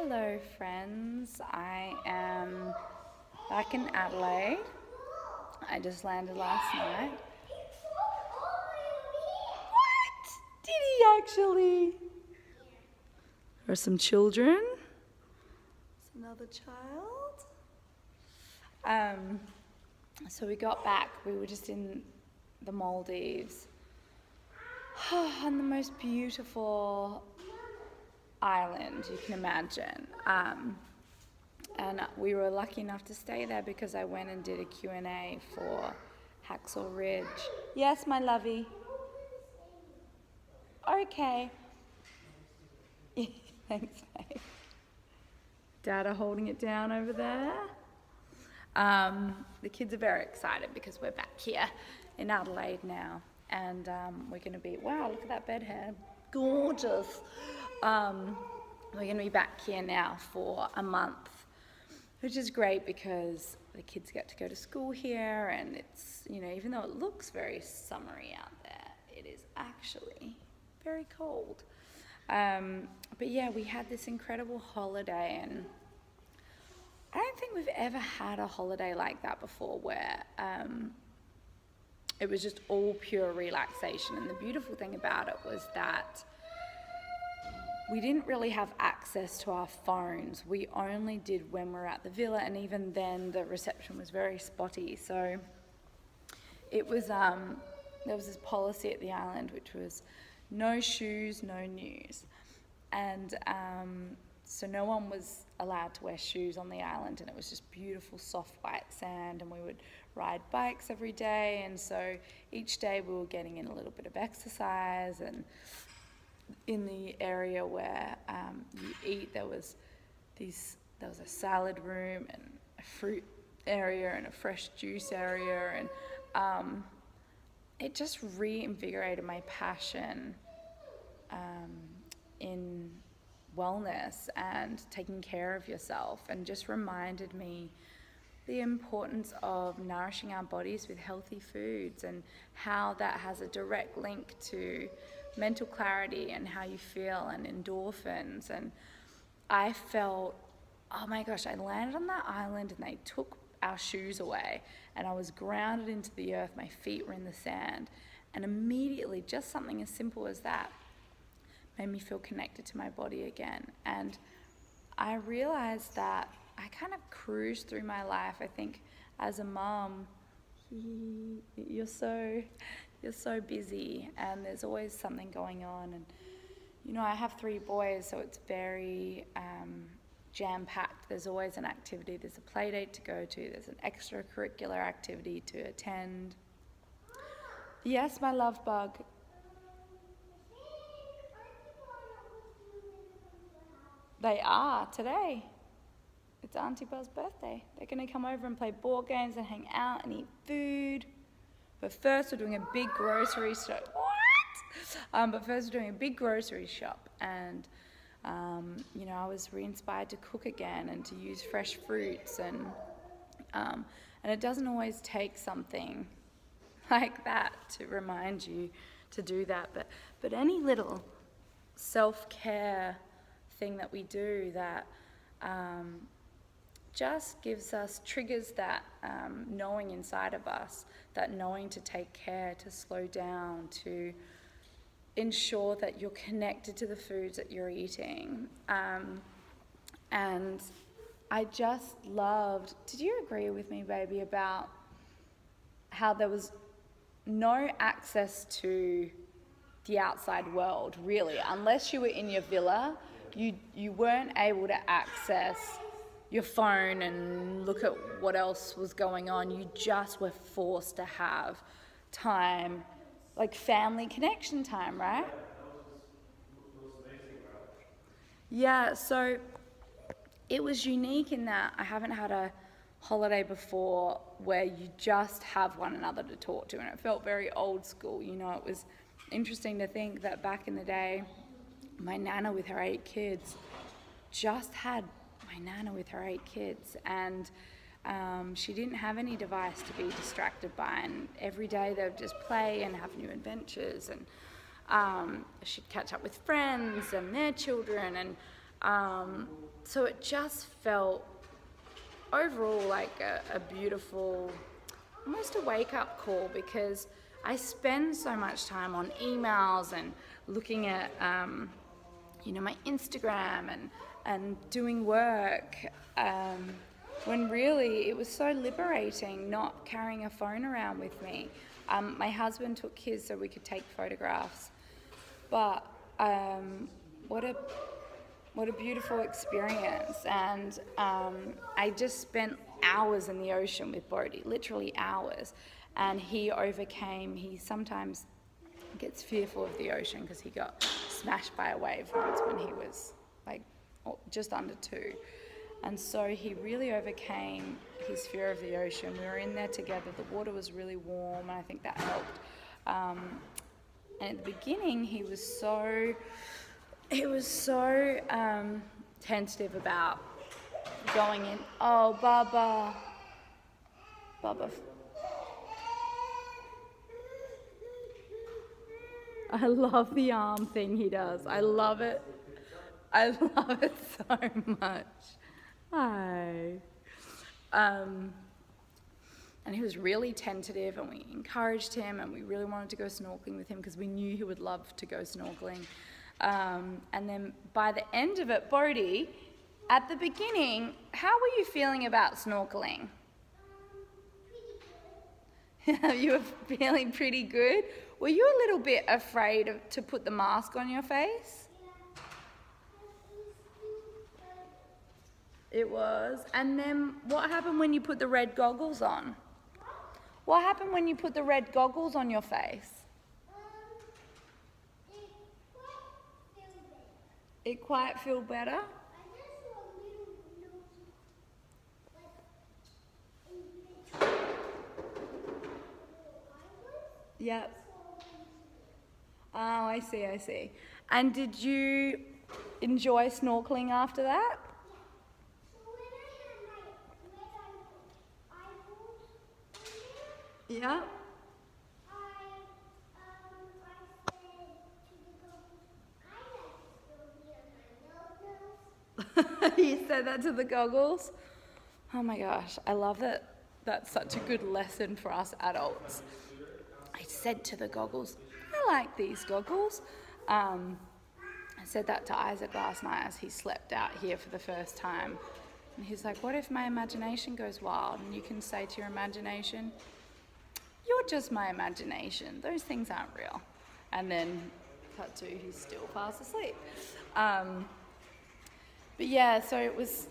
Hello friends, I am back in Adelaide. I just landed last night. What? Did he actually? There are some children. There's another child. So we got back, we were just in the Maldives. On the most beautiful island you can imagine. And we were lucky enough to stay there because I went and did a Q&A for Hacksaw Ridge. Yes, my lovey. Okay. Thanks, babe. Dad are holding it down over there. The kids are very excited because we're back here in Adelaide now. And we're going to be, wow, look at that bed head. Gorgeous. We're going to be back here now for a month, which is great because the kids get to go to school here, and it's, you know, even though it looks very summery out there, it is actually very cold. But yeah, we had this incredible holiday, and I don't think we've ever had a holiday like that before where it was just all pure relaxation. And the beautiful thing about it was that we didn't really have access to our phones. We only did when we were at the villa, and even then the reception was very spotty. So it was, there was this policy at the island which was no shoes, no news. And so no one was allowed to wear shoes on the island, and it was just beautiful soft white sand, and we would ride bikes every day. And so each day we were getting in a little bit of exercise, and in the area where you eat, there was a salad room and a fruit area and a fresh juice area, and it just reinvigorated my passion in wellness and taking care of yourself, and just reminded me the importance of nourishing our bodies with healthy foods and how that has a direct link to mental clarity and how you feel and endorphins. And I felt, oh my gosh, I landed on that island and they took our shoes away and I was grounded into the earth, my feet were in the sand, and immediately just something as simple as that made me feel connected to my body again. And I realized that I kind of cruised through my life. I think as a mom, you're so busy and there's always something going on. And you know, I have 3 boys, so it's very jam-packed. There's always an activity, there's a play date to go to, there's an extracurricular activity to attend. Yes, my love bug. They are today. It's Auntie Belle's birthday. They're going to come over and play board games and hang out and eat food. But first we're doing a big grocery shop. What? But first we're doing a big grocery shop. And, you know, I was re-inspired to cook again and to use fresh fruits. And it doesn't always take something like that to remind you to do that. But any little self-care thing that we do that just gives us, triggers that knowing inside of us, that knowing to take care, to slow down, to ensure that you're connected to the foods that you're eating. And I just loved, did you agree with me, baby, about how there was no access to the outside world, really, unless you were in your villa? You weren't able to access your phone and look at what else was going on. You just were forced to have time, like family connection time, right? Yeah, so it was unique in that I haven't had a holiday before where you just have one another to talk to, and it felt very old school. You know, it was interesting to think that back in the day, my nana with her 8 kids just had my nana with her 8 kids, and she didn't have any device to be distracted by, and every day they would just play and have new adventures, and she'd catch up with friends and their children, and So it just felt overall like a beautiful, almost a wake-up call, because I spend so much time on emails and looking at my Instagram and doing work, when really it was so liberating not carrying a phone around with me. My husband took his so we could take photographs, but what a beautiful experience. And I just spent hours in the ocean with Bodhi, literally hours, and he sometimes gets fearful of the ocean because he got smashed by a wave once when he was like just under 2. And so he really overcame his fear of the ocean. We were in there together, the water was really warm, and I think that helped. And at the beginning he was so tentative about going in. Oh, Baba. I love the arm thing he does. I love it. I love it so much. Hi. And he was really tentative, and we encouraged him, and we really wanted to go snorkeling with him because we knew he would love to go snorkeling. And then by the end of it, Bodhi, at the beginning, how were you feeling about snorkeling? You were feeling pretty good? Were you a little bit afraid to put the mask on your face? It was. And then what happened when you put the red goggles on? What happened when you put the red goggles on your face? It quite feel better? Yep. Oh, I see. And did you enjoy snorkeling after that? Yeah. You said that to the goggles? Oh my gosh, I love it. That's such a good lesson for us adults. I said to the goggles, I like these goggles. I said that to Isaac last night as he slept out here for the first time. And he's like, what if my imagination goes wild? And you can say to your imagination, you're just my imagination. Those things aren't real. And then cut to, he's still fast asleep. But yeah, so it was,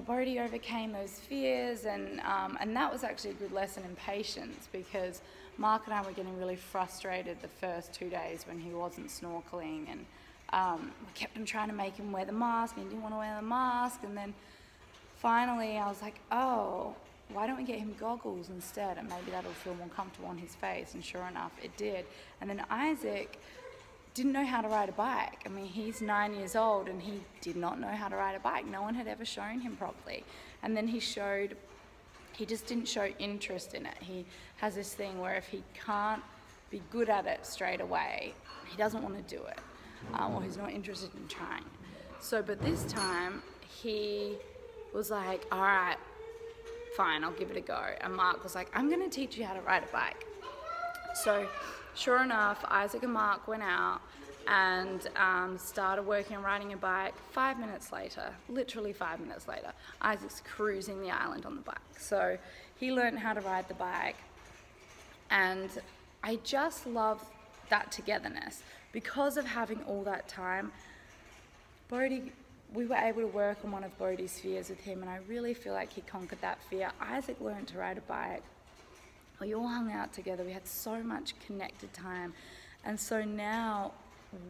Bodhi overcame those fears, and that was actually a good lesson in patience, because Mark and I were getting really frustrated the first 2 days when he wasn't snorkeling, and we kept on trying to make him wear the mask, and he didn't want to wear the mask, and then finally I was like, oh, why don't we get him goggles instead, and maybe that'll feel more comfortable on his face, and sure enough, it did. And then Isaac didn't know how to ride a bike. I mean, he's 9 years old and he did not know how to ride a bike. No one had ever shown him properly. And then he just didn't show interest in it. He has this thing where if he can't be good at it straight away, he doesn't want to do it, or he's not interested in trying. So, but this time he was like, all right, fine, I'll give it a go. And Mark was like, I'm going to teach you how to ride a bike. So sure enough, Isaac and Mark went out and started working on riding a bike. 5 minutes later, literally 5 minutes later, Isaac's cruising the island on the bike. So he learned how to ride the bike, and I just love that togetherness. Because of having all that time, Bodhi, we were able to work on one of Bodhi's fears with him, and I really feel like he conquered that fear. Isaac learned to ride a bike. We all hung out together. We had so much connected time. And so now,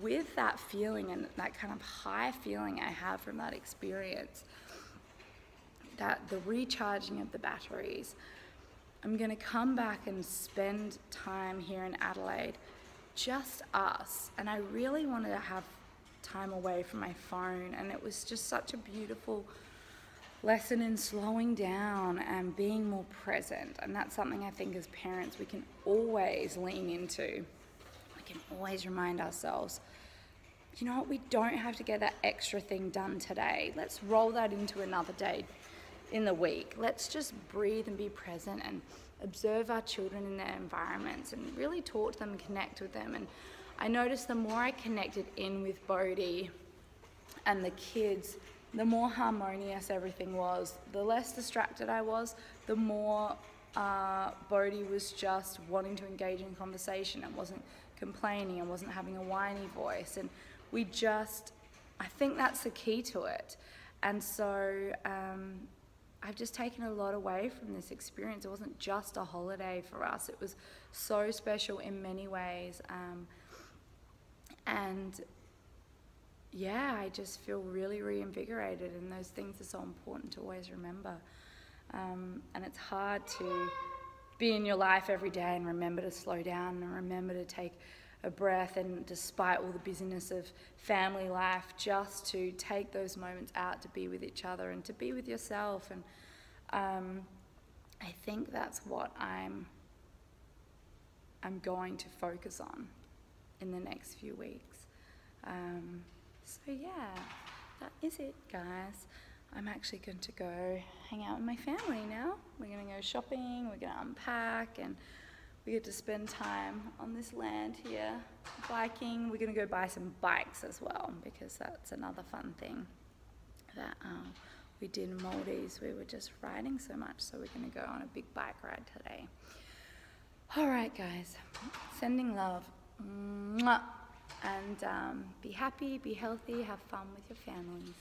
with that feeling and that kind of high feeling I have from that experience, that the recharging of the batteries, I'm going to come back and spend time here in Adelaide, just us. And I really wanted to have time away from my phone, and it was just such a beautiful lesson in slowing down and being more present. And that's something I think as parents we can always lean into. We can always remind ourselves, you know what, we don't have to get that extra thing done today. Let's roll that into another day in the week. Let's just breathe and be present and observe our children in their environments and really talk to them and connect with them. And I noticed the more I connected in with Bodhi and the kids, the more harmonious everything was. The less distracted I was, the more Bodhi was just wanting to engage in conversation and wasn't complaining and wasn't having a whiny voice. And I think that's the key to it. And so I've just taken a lot away from this experience. It wasn't just a holiday for us. It was so special in many ways. And yeah, I just feel really reinvigorated, and those things are so important to always remember. And it's hard to be in your life every day and remember to slow down and remember to take a breath, and despite all the busyness of family life, just to take those moments out to be with each other and to be with yourself. And I think that's what I'm going to focus on in the next few weeks. So yeah, that is it, guys. I'm actually going to go hang out with my family now. We're going to go shopping, we're going to unpack, and we get to spend time on this land here, biking. We're going to go buy some bikes as well, because that's another fun thing that we did in Maldives. We were just riding so much, so we're going to go on a big bike ride today. All right, guys, sending love. Mwah. And be happy, be healthy, have fun with your families.